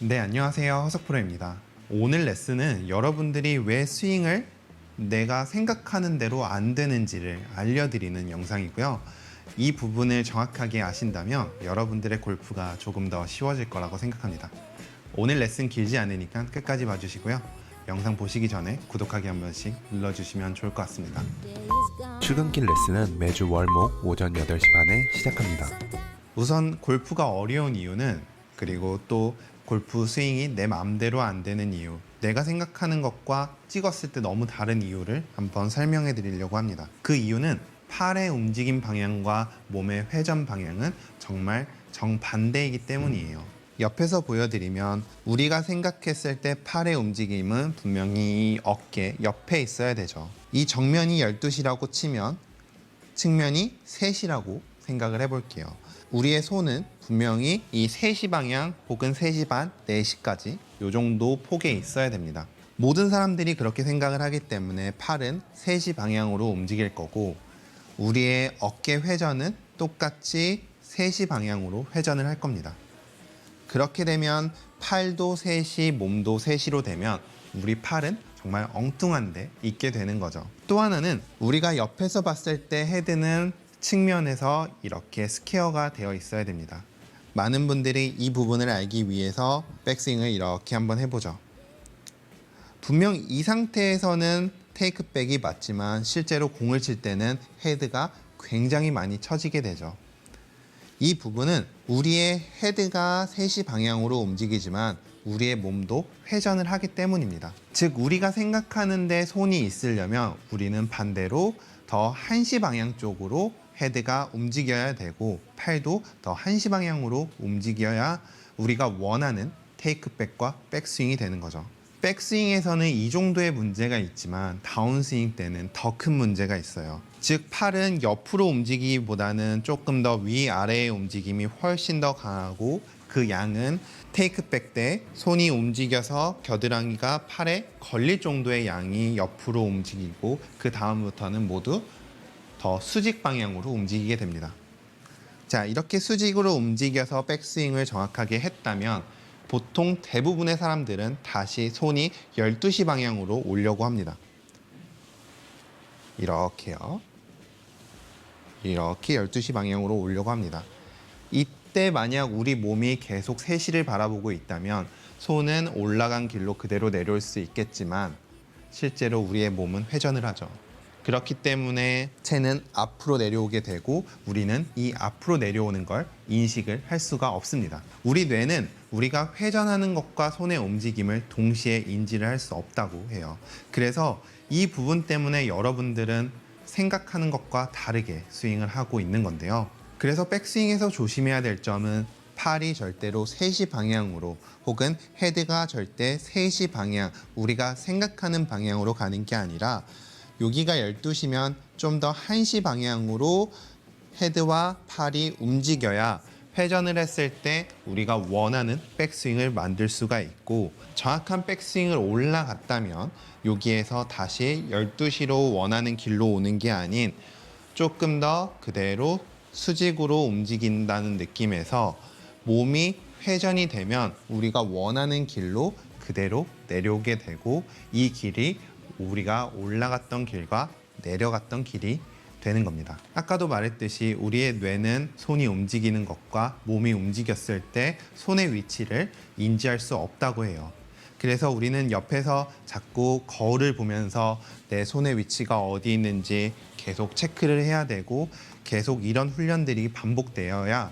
네, 안녕하세요. 허석프로입니다. 오늘 레슨은 여러분들이 왜 스윙을 내가 생각하는 대로 안 되는지를 알려드리는 영상이고요. 이 부분을 정확하게 아신다면 여러분들의 골프가 조금 더 쉬워질 거라고 생각합니다. 오늘 레슨 길지 않으니까 끝까지 봐주시고요. 영상 보시기 전에 구독하기 한 번씩 눌러주시면 좋을 것 같습니다. 출근길 레슨은 매주 월목 오전 8시 반에 시작합니다. 우선 골프가 어려운 이유는, 그리고 또 골프 스윙이 내 마음대로 안 되는 이유, 내가 생각하는 것과 찍었을 때 너무 다른 이유를 한번 설명해 드리려고 합니다. 그 이유는 팔의 움직임 방향과 몸의 회전 방향은 정말 정반대이기 때문이에요. 옆에서 보여드리면 우리가 생각했을 때 팔의 움직임은 분명히 이 어깨 옆에 있어야 되죠. 이 정면이 12시라고 치면 측면이 3시라고 생각을 해볼게요. 우리의 손은 분명히 이 3시 방향 혹은 3시 반, 4시까지 이 정도 폭에 있어야 됩니다. 모든 사람들이 그렇게 생각을 하기 때문에 팔은 3시 방향으로 움직일 거고, 우리의 어깨 회전은 똑같이 3시 방향으로 회전을 할 겁니다. 그렇게 되면 팔도 3시, 몸도 3시로 되면 우리 팔은 정말 엉뚱한 데 있게 되는 거죠. 또 하나는 우리가 옆에서 봤을 때 헤드는 측면에서 이렇게 스퀘어가 되어 있어야 됩니다. 많은 분들이 이 부분을 알기 위해서 백스윙을 이렇게 한번 해보죠. 분명 이 상태에서는 테이크백이 맞지만 실제로 공을 칠 때는 헤드가 굉장히 많이 처지게 되죠. 이 부분은 우리의 헤드가 3시 방향으로 움직이지만 우리의 몸도 회전을 하기 때문입니다. 즉, 우리가 생각하는데 손이 있으려면 우리는 반대로 더 1시 방향 쪽으로 헤드가 움직여야 되고, 팔도 더 1시 방향으로 움직여야 우리가 원하는 테이크백과 백스윙이 되는 거죠. 백스윙에서는 이 정도의 문제가 있지만 다운스윙 때는 더 큰 문제가 있어요. 즉, 팔은 옆으로 움직이기보다는 조금 더 위아래의 움직임이 훨씬 더 강하고, 그 양은 테이크백 때 손이 움직여서 겨드랑이가 팔에 걸릴 정도의 양이 옆으로 움직이고, 그 다음부터는 모두 더 수직 방향으로 움직이게 됩니다. 자, 이렇게 수직으로 움직여서 백스윙을 정확하게 했다면 보통 대부분의 사람들은 다시 손이 12시 방향으로 오려고 합니다. 이렇게요. 이렇게 12시 방향으로 오려고 합니다. 이때 만약 우리 몸이 계속 3시를 바라보고 있다면 손은 올라간 길로 그대로 내려올 수 있겠지만 실제로 우리의 몸은 회전을 하죠. 그렇기 때문에 채는 앞으로 내려오게 되고 우리는 이 앞으로 내려오는 걸 인식을 할 수가 없습니다. 우리 뇌는 우리가 회전하는 것과 손의 움직임을 동시에 인지를 할 수 없다고 해요. 그래서 이 부분 때문에 여러분들은 생각하는 것과 다르게 스윙을 하고 있는 건데요. 그래서 백스윙에서 조심해야 될 점은 팔이 절대로 3시 방향으로 혹은 헤드가 절대 3시 방향, 우리가 생각하는 방향으로 가는 게 아니라 여기가 12시면 좀 더 1시 방향으로 헤드와 팔이 움직여야 회전을 했을 때 우리가 원하는 백스윙을 만들 수가 있고, 정확한 백스윙을 올라갔다면 여기에서 다시 12시로 원하는 길로 오는 게 아닌 조금 더 그대로 수직으로 움직인다는 느낌에서 몸이 회전이 되면 우리가 원하는 길로 그대로 내려오게 되고, 이 길이 우리가 올라갔던 길과 내려갔던 길이 되는 겁니다. 아까도 말했듯이 우리의 뇌는 손이 움직이는 것과 몸이 움직였을 때 손의 위치를 인지할 수 없다고 해요. 그래서 우리는 옆에서 자꾸 거울을 보면서 내 손의 위치가 어디 있는지 계속 체크를 해야 되고, 계속 이런 훈련들이 반복되어야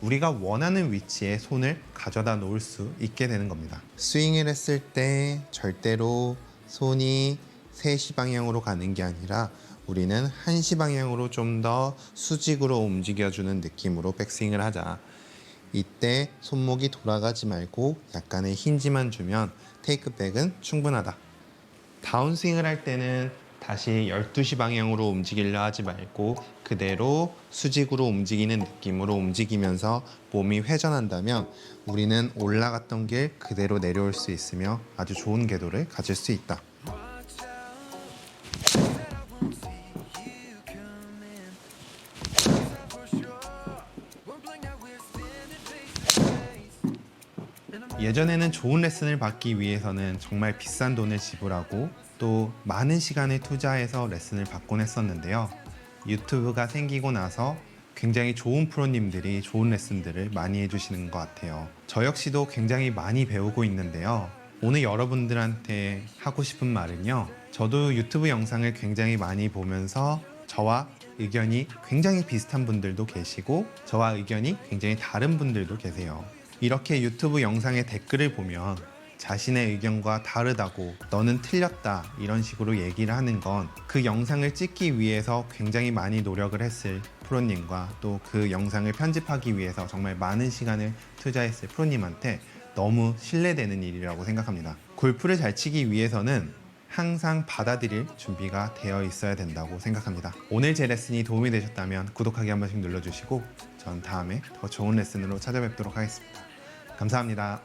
우리가 원하는 위치에 손을 가져다 놓을 수 있게 되는 겁니다. 스윙을 했을 때 절대로 손이 3시 방향으로 가는 게 아니라 우리는 1시 방향으로 좀 더 수직으로 움직여주는 느낌으로 백스윙을 하자. 이때 손목이 돌아가지 말고 약간의 힌지만 주면 테이크백은 충분하다. 다운스윙을 할 때는 다시 12시 방향으로 움직이려 하지 말고 그대로 수직으로 움직이는 느낌으로 움직이면서 몸이 회전한다면 우리는 올라갔던 길 그대로 내려올 수 있으며 아주 좋은 궤도를 가질 수 있다. 예전에는 좋은 레슨을 받기 위해서는 정말 비싼 돈을 지불하고 또 많은 시간을 투자해서 레슨을 받곤 했었는데요. 유튜브가 생기고 나서 굉장히 좋은 프로님들이 좋은 레슨들을 많이 해주시는 것 같아요. 저 역시도 굉장히 많이 배우고 있는데요. 오늘 여러분들한테 하고 싶은 말은요. 저도 유튜브 영상을 굉장히 많이 보면서 저와 의견이 굉장히 비슷한 분들도 계시고 저와 의견이 굉장히 다른 분들도 계세요. 이렇게 유튜브 영상의 댓글을 보면 자신의 의견과 다르다고 너는 틀렸다 이런 식으로 얘기를 하는 건 그 영상을 찍기 위해서 굉장히 많이 노력을 했을 프로님과 또 그 영상을 편집하기 위해서 정말 많은 시간을 투자했을 프로님한테 너무 신뢰되는 일이라고 생각합니다. 골프를 잘 치기 위해서는 항상 받아들일 준비가 되어 있어야 된다고 생각합니다. 오늘 제 레슨이 도움이 되셨다면 구독하기 한 번씩 눌러주시고 전 다음에 더 좋은 레슨으로 찾아뵙도록 하겠습니다. 감사합니다.